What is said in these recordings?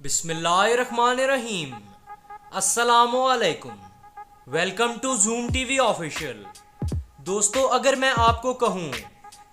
बिस्मिल्लाहिर्रहमानिर्रहीम। अस्सलामुअलैकुम। Welcome to Zoom TV official. दोस्तों, अगर मैं आपको कहूँ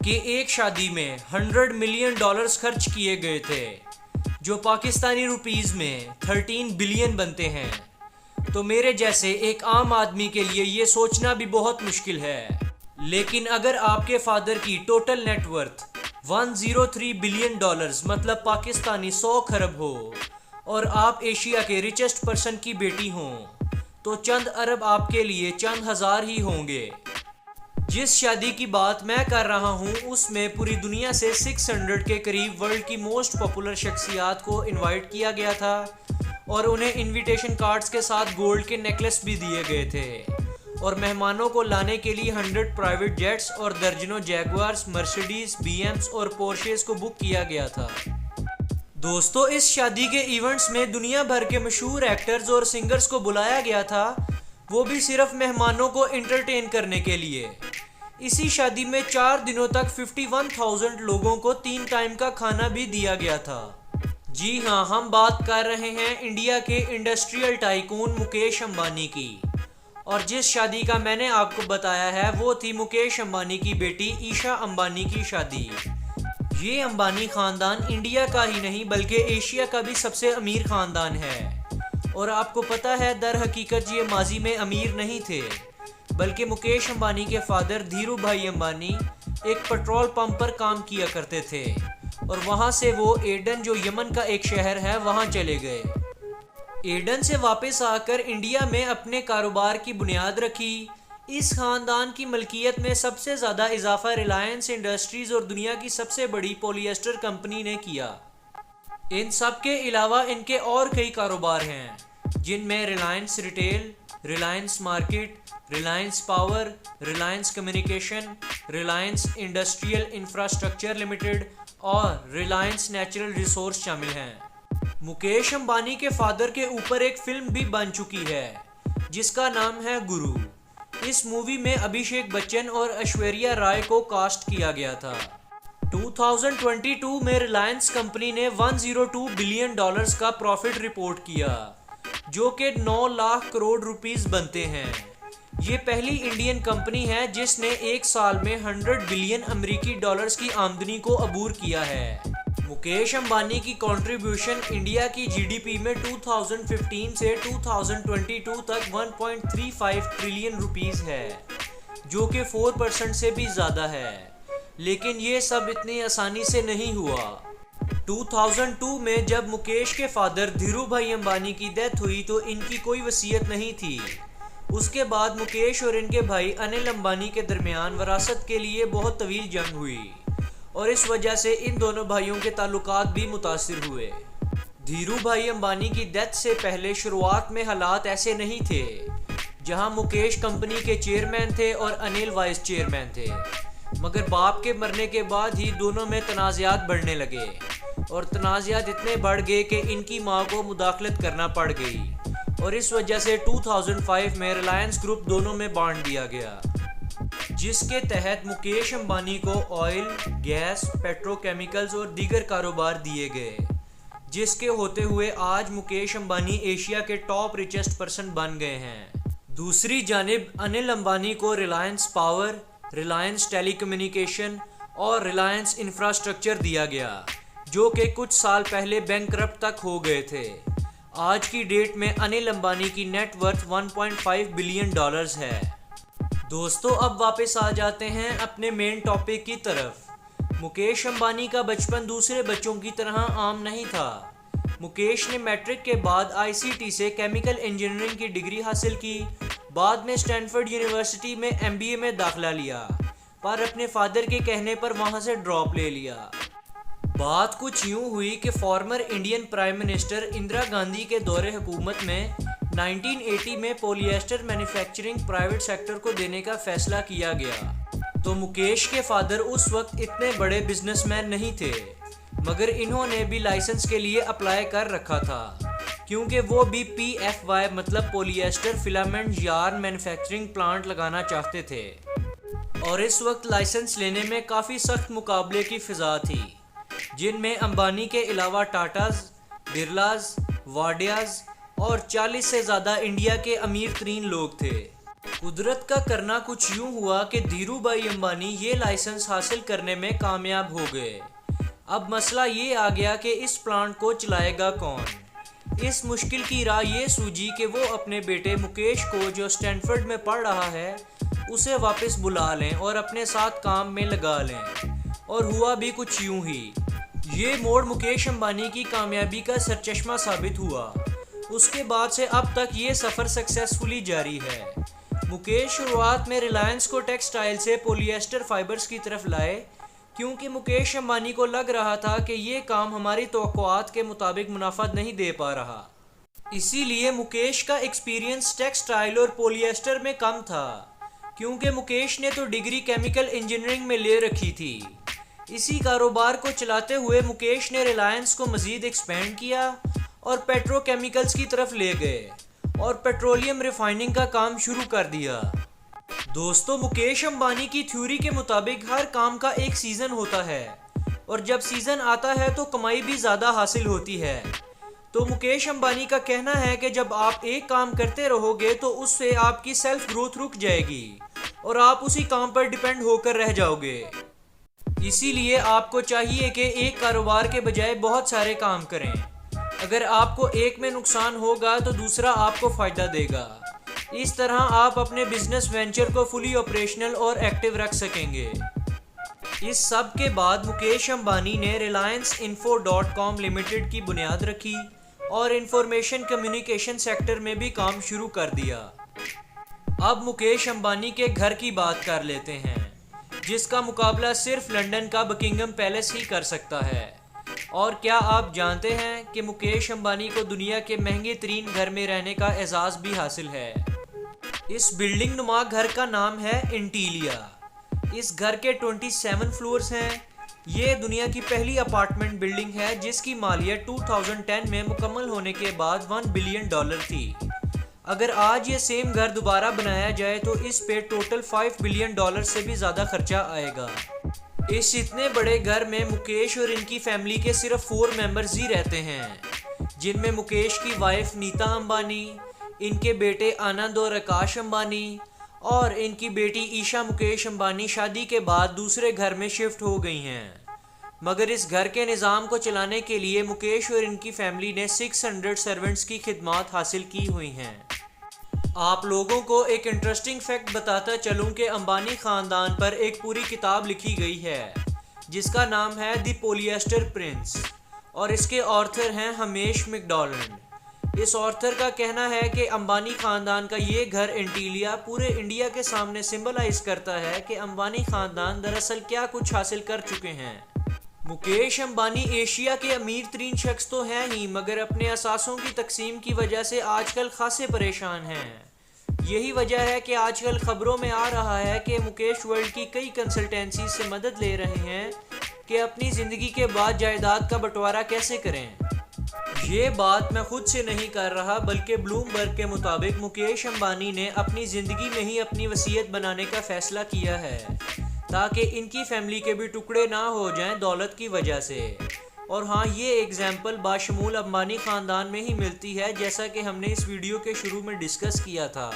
कि एक शादी में $100 मिलियन खर्च किए गए थे, जो पाकिस्तानी रुपीज़ में 13 बिलियन बनते हैं, तो मेरे जैसे एक आम आदमी के लिए ये सोचना भी बहुत मुश्किल है। लेकिन अगर आपके फादर की टोटल नेटवर्थ $103 बिलियन मतलब पाकिस्तानी 100 खरब हो और आप एशिया के रिचेस्ट पर्सन की बेटी हों, तो चंद अरब आपके लिए चंद हज़ार ही होंगे। जिस शादी की बात मैं कर रहा हूँ उसमें पूरी दुनिया से 600 के करीब वर्ल्ड की मोस्ट पॉपुलर शख्सियात को इनवाइट किया गया था और उन्हें इनविटेशन कार्ड्स के साथ गोल्ड के नेकलेस भी दिए गए थे। और मेहमानों को लाने के लिए 100 प्राइवेट जेट्स और दर्जनों जैगुआर्स, मर्सिडीज, बीएम्स और पोर्शेस को बुक किया गया था। दोस्तों, इस शादी के इवेंट्स में दुनिया भर के मशहूर एक्टर्स और सिंगर्स को बुलाया गया था, वो भी सिर्फ मेहमानों को एंटरटेन करने के लिए। इसी शादी में 4 दिनों तक 51,000 लोगों को 3 टाइम का खाना भी दिया गया था। जी हाँ, हम बात कर रहे हैं इंडिया के इंडस्ट्रियल टाइकून मुकेश अंबानी की। और जिस शादी का मैंने आपको बताया है वो थी मुकेश अंबानी की बेटी ईशा अंबानी की शादी। ये अंबानी खानदान इंडिया का ही नहीं बल्कि एशिया का भी सबसे अमीर खानदान है। और आपको पता है, दर हकीकत ये माजी में अमीर नहीं थे, बल्कि मुकेश अंबानी के फादर धीरू भाई अंबानी एक पेट्रोल पंप पर काम किया करते थे और वहाँ से वो एडन, जो यमन का एक शहर है, वहाँ चले गए। एडन से वापस आकर इंडिया में अपने कारोबार की बुनियाद रखी। इस खानदान की मलकियत में सबसे ज़्यादा इजाफा रिलायंस इंडस्ट्रीज़ और दुनिया की सबसे बड़ी पॉलिएस्टर कंपनी ने किया। इन सब के अलावा इनके और कई कारोबार हैं, जिनमें Reliance retail, Reliance market, Reliance power, Reliance communication, Reliance industrial infrastructure limited और रिलायंस नेचुरल रिसोर्स शामिल हैं। मुकेश अंबानी के फादर के ऊपर एक फिल्म भी बन चुकी है जिसका नाम है गुरु। इस मूवी में अभिषेक बच्चन और ऐश्वर्या राय को कास्ट किया गया था। 2022 में रिलायंस कंपनी ने $102 बिलियन का प्रॉफिट रिपोर्ट किया, जो कि 9 लाख करोड़ रुपीस बनते हैं। ये पहली इंडियन कंपनी है जिसने एक साल में 100 बिलियन अमेरिकी डॉलर्स की आमदनी को अबूर किया है। मुकेश अंबानी की कंट्रीब्यूशन इंडिया की जीडीपी में 2015 से 2022 तक 1.35 ट्रिलियन रुपीस है, जो कि 4% से भी ज़्यादा है। लेकिन ये सब इतनी आसानी से नहीं हुआ। 2002 में जब मुकेश के फादर धीरू भाई अंबानी की डेथ हुई तो इनकी कोई वसीयत नहीं थी। उसके बाद मुकेश और इनके भाई अनिल अंबानी के दरमियान वरासत के लिए बहुत तवील जंग हुई और इस वजह से इन दोनों भाइयों के ताल्लुकात भी मुतासिर हुए। धीरू भाई अंबानी की डेथ से पहले शुरुआत में हालात ऐसे नहीं थे, जहां मुकेश कंपनी के चेयरमैन थे और अनिल वाइस चेयरमैन थे। मगर बाप के मरने के बाद ही दोनों में तनाज़ात बढ़ने लगे और तनाज़ात इतने बढ़ गए कि इनकी मां को मुदाखलत करना पड़ गई और इस वजह से 2005 में रिलायंस ग्रुप दोनों में बांट दिया गया, जिसके तहत मुकेश अंबानी को ऑयल, गैस, पेट्रोकेमिकल्स और दीगर कारोबार दिए गए, जिसके होते हुए आज मुकेश अंबानी एशिया के टॉप रिचेस्ट पर्सन बन गए हैं। दूसरी जानिब अनिल अंबानी को रिलायंस पावर, रिलायंस टेलीकम्युनिकेशन और रिलायंस इंफ्रास्ट्रक्चर दिया गया, जो कि कुछ साल पहले बैंकरप्ट तक हो गए थे। आज की डेट में अनिल अंबानी की नेटवर्थ $1.5 बिलियन है। दोस्तों, अब वापस आ जाते हैं अपने मेन टॉपिक की तरफ। मुकेश अंबानी का बचपन दूसरे बच्चों की तरह आम नहीं था। मुकेश ने मैट्रिक के बाद आईसीटी से केमिकल इंजीनियरिंग की डिग्री हासिल की। बाद में स्टैनफोर्ड यूनिवर्सिटी में एमबीए में दाखिला लिया, पर अपने फादर के कहने पर वहां से ड्रॉप ले लिया। बात कुछ यूं हुई कि former Indian prime minister Indira Gandhi के दौरे हुकूमत में 1980 में पॉलिएस्टर मैन्युफैक्चरिंग प्राइवेट सेक्टर को देने का फैसला किया गया। तो मुकेश के फादर उस वक्त इतने बड़े बिजनेसमैन नहीं थे, मगर इन्होंने भी लाइसेंस के लिए अप्लाई कर रखा था, क्योंकि वो भी PFY मतलब polyester filament yarn manufacturing plant लगाना चाहते थे। और इस वक्त लाइसेंस लेने में काफ़ी सख्त मुकाबले की फिजा थी, जिनमें अंबानी के अलावा टाटाज, बिरलाज, वाडियाज और 40 से ज़्यादा इंडिया के अमीर तरीन लोग थे। कुदरत का करना कुछ यूं हुआ कि धीरूभाई अंबानी ये लाइसेंस हासिल करने में कामयाब हो गए। अब मसला ये आ गया कि इस प्लांट को चलाएगा कौन। इस मुश्किल की राह ये सूझी कि वो अपने बेटे मुकेश को, जो स्टैनफोर्ड में पढ़ रहा है, उसे वापस बुला लें और अपने साथ काम में लगा लें। और हुआ भी कुछ यूं ही। ये मोड़ मुकेश अंबानी की कामयाबी का सरचश्मा साबित हुआ। उसके बाद से अब तक ये सफ़र सक्सेसफुली जारी है। मुकेश शुरुआत में रिलायंस को टेक्सटाइल से पॉलिएस्टर फाइबर्स की तरफ लाए, क्योंकि मुकेश अंबानी को लग रहा था कि ये काम हमारी तवक्कुआत के मुताबिक मुनाफा नहीं दे पा रहा। इसीलिए मुकेश का एक्सपीरियंस टेक्सटाइल और पॉलिएस्टर में कम था, क्योंकि मुकेश ने तो डिग्री केमिकल इंजीनियरिंग में ले रखी थी। इसी कारोबार को चलाते हुए मुकेश ने रिलायंस को मज़ीद एक्सपेंड किया और पेट्रोकेमिकल्स की तरफ ले गए और पेट्रोलियम रिफाइनिंग का काम शुरू कर दिया। दोस्तों, मुकेश अंबानी की थ्योरी के मुताबिक हर काम का एक सीज़न होता है और जब सीज़न आता है तो कमाई भी ज़्यादा हासिल होती है। तो मुकेश अंबानी का कहना है कि जब आप एक काम करते रहोगे तो उससे आपकी सेल्फ ग्रोथ रुक जाएगी और आप उसी काम पर डिपेंड होकर रह जाओगे। इसीलिए आपको चाहिए कि एक कारोबार के बजाय बहुत सारे काम करें। अगर आपको एक में नुकसान होगा तो दूसरा आपको फ़ायदा देगा। इस तरह आप अपने बिजनेस वेंचर को फुली ऑपरेशनल और एक्टिव रख सकेंगे। इस सब के बाद मुकेश अंबानी ने relianceinfo.com लिमिटेड की बुनियाद रखी और इंफॉर्मेशन कम्युनिकेशन सेक्टर में भी काम शुरू कर दिया। अब मुकेश अंबानी के घर की बात कर लेते हैं, जिसका मुकाबला सिर्फ लंदन का बकिंगम पैलेस ही कर सकता है। और क्या आप जानते हैं कि मुकेश अंबानी को दुनिया के महंगे तरीन घर में रहने का एजाज़ भी हासिल है। इस बिल्डिंग नुमा घर का नाम है इंटीलिया। इस घर के 27 फ्लोर्स हैं। ये दुनिया की पहली अपार्टमेंट बिल्डिंग है जिसकी मालियत 2010 में मुकम्मल होने के बाद $1 बिलियन थी। अगर आज ये सेम घर दोबारा बनाया जाए तो इस पे टोटल $5 बिलियन से भी ज़्यादा खर्चा आएगा। इस इतने बड़े घर में मुकेश और इनकी फैमिली के सिर्फ 4 मेंबर्स ही रहते हैं, जिनमें मुकेश की वाइफ नीता अंबानी, इनके बेटे आनंद और आकाश अंबानी और इनकी बेटी ईशा मुकेश अंबानी शादी के बाद दूसरे घर में शिफ्ट हो गई हैं। मगर इस घर के निज़ाम को चलाने के लिए मुकेश और इनकी फैमिली ने 600 सर्वेंट्स की खिदमत हासिल की हुई हैं। आप लोगों को एक इंटरेस्टिंग फैक्ट बताता चलूं कि अंबानी ख़ानदान पर एक पूरी किताब लिखी गई है जिसका नाम है द पॉलिएस्टर प्रिंस और इसके ऑथर हैं हमेश मैकडॉनल्ड। इस ऑथर का कहना है कि अंबानी ख़ानदान का ये घर इंटीलिया पूरे इंडिया के सामने सिंबलाइज करता है कि अंबानी ख़ानदान दरअसल क्या कुछ हासिल कर चुके हैं। मुकेश अंबानी एशिया के अमीर तरीन शख्स तो हैं ही, मगर अपने असासों की तकसीम की वजह से आजकल खासे परेशान हैं। यही वजह है कि आजकल खबरों में आ रहा है कि मुकेश वर्ल्ड की कई कंसल्टेंसी से मदद ले रहे हैं कि अपनी ज़िंदगी के बाद जायदाद का बंटवारा कैसे करें। ये बात मैं खुद से नहीं कर रहा, बल्कि ब्लूमबर्ग के मुताबिक मुकेश अंबानी ने अपनी ज़िंदगी में ही अपनी वसीयत बनाने का फ़ैसला किया है ताकि इनकी फैमिली के भी टुकड़े ना हो जाएं दौलत की वजह से। और हाँ, ये एग्जाम्पल बाशमूल अंबानी ख़ानदान में ही मिलती है, जैसा कि हमने इस वीडियो के शुरू में डिस्कस किया था।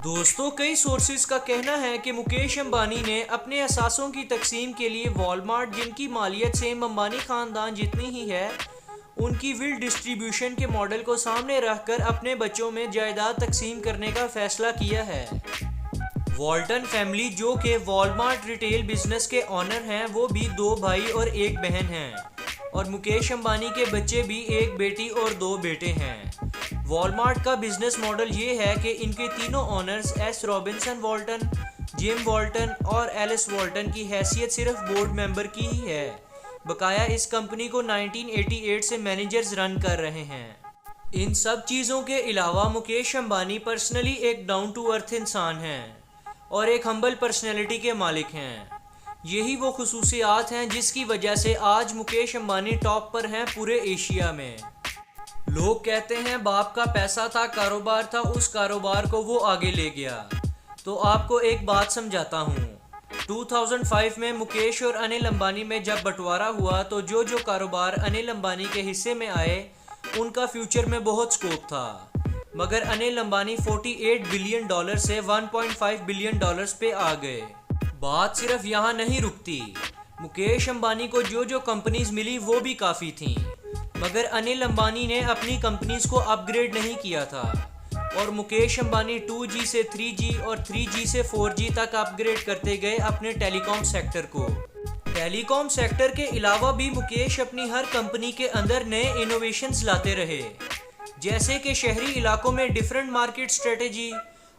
दोस्तों, कई सोर्सेज का कहना है कि मुकेश अंबानी ने अपने असासों की तकसीम के लिए वॉलमार्ट, जिनकी मालियत सेम अंबानी ख़ानदान जितनी ही है, उनकी विल डिस्ट्रीब्यूशन के मॉडल को सामने रखकर अपने बच्चों में जायदाद तकसीम करने का फ़ैसला किया है। वॉल्टन फैमिली, जो कि वॉलमार्ट रिटेल बिजनेस के ऑनर हैं, वो भी 2 भाई और 1 बहन हैं और मुकेश अंबानी के बच्चे भी 1 बेटी और 2 बेटे हैं। वॉलमार्ट का बिजनेस मॉडल ये है कि इनके तीनों ऑनर्स एस रॉबिन्सन वॉल्टन, जिम वॉल्टन और एलिस वॉल्टन की हैसियत सिर्फ बोर्ड मेंबर की ही है। बकाया इस कंपनी को 1988 से मैनेजर्स रन कर रहे हैं। इन सब चीज़ों के अलावा मुकेश अंबानी पर्सनली एक डाउन टू अर्थ इंसान हैं और एक हम्बल पर्सनैलिटी के मालिक हैं। यही वो खुसूसियात हैं जिसकी वजह से आज मुकेश अंबानी टॉप पर हैं पूरे एशिया में। लोग कहते हैं बाप का पैसा था, कारोबार था, उस कारोबार को वो आगे ले गया। तो आपको एक बात समझाता हूँ, 2005 में मुकेश और अनिल अंबानी में जब बंटवारा हुआ तो जो कारोबार अनिल अंबानी के हिस्से में आए उनका फ्यूचर में बहुत स्कोप था, मगर अनिल अंबानी 48 बिलियन डॉलर से 1.5 बिलियन डॉलर्स पे आ गए। बात सिर्फ यहाँ नहीं रुकती, मुकेश अंबानी को जो कंपनीज मिली वो भी काफ़ी थी, मगर अनिल अंबानी ने अपनी कंपनीज को अपग्रेड नहीं किया था और मुकेश अंबानी 2G से 3G और 3G से 4G तक अपग्रेड करते गए अपने टेलीकॉम सेक्टर को। टेलीकॉम सेक्टर के अलावा भी मुकेश अपनी हर कंपनी के अंदर नए इनोवेशंस लाते रहे, जैसे कि शहरी इलाकों में डिफरेंट मार्केट स्ट्रेटेजी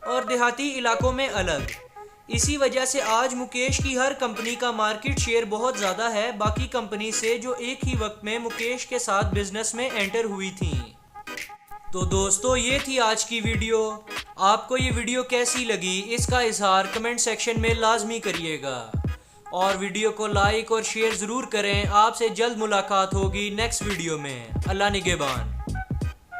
और देहाती इलाकों में अलग। इसी वजह से आज मुकेश की हर कंपनी का मार्केट शेयर बहुत ज़्यादा है बाकी कंपनी से जो एक ही वक्त में मुकेश के साथ बिजनेस में एंटर हुई थी। तो दोस्तों ये थी आज की वीडियो। आपको ये वीडियो कैसी लगी इसका इजहार कमेंट सेक्शन में लाजमी करिएगा और वीडियो को लाइक और शेयर ज़रूर करें। आपसे जल्द मुलाकात होगी नेक्स्ट वीडियो में। अल्लाह निगहबान।